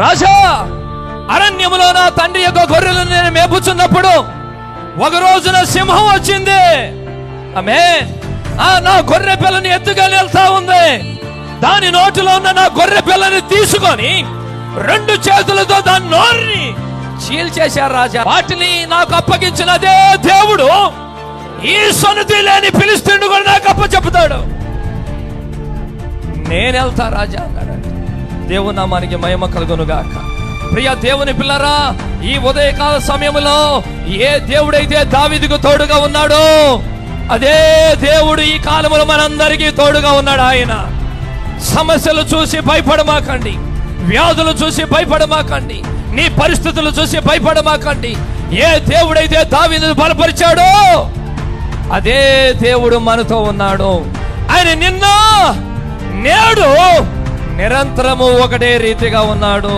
రాజా, అరణ్యములో నా తండ్రి యొక్క గొర్రెలను నేను మేపుచున్నప్పుడు ఒక రోజున సింహం వచ్చింది. ఆమేన్. నా గొర్రె పిల్లని ఎత్తుకొని వెళ్తా ఉంది. దాని నోటిలో ఉన్న నా గొర్రె పిల్లని తీసుకొని 2 చేతులతో దాని నోరుని చీల్చేశారు రాజా. వాటిని నాకు అప్పగించినదే దేవుడు ఈ సొనతి లేని ఫిలిష్తీయుని కూడా నాకు అప్పచెప్పుతాడు. నేను వెళ్తా రాజా అన్నాడు. దేవుని నామానికి మహిమ కలుగును గాక. ప్రియ దేవుని పిల్లరా, ఈ ఉదయకాల సమయంలో ఏ దేవుడైతే దావీదుకు తోడుగా ఉన్నాడో అదే దేవుడు ఈ కాలంలో మనందరికీ తోడుగా ఉన్నాడు. ఆయన సమస్యలు చూసి భయపడమాకండి, వ్యాధులు చూసి భయపడమాకండి, నీ పరిస్థితులు చూసి భయపడమాకండి. ఏ దేవుడైతే దావీదును బలపరిచాడో అదే దేవుడు మనతో ఉన్నాడు. ఆయన నిన్న నేడు నిరంతరము ఒకటే రీతిగా ఉన్నాడు.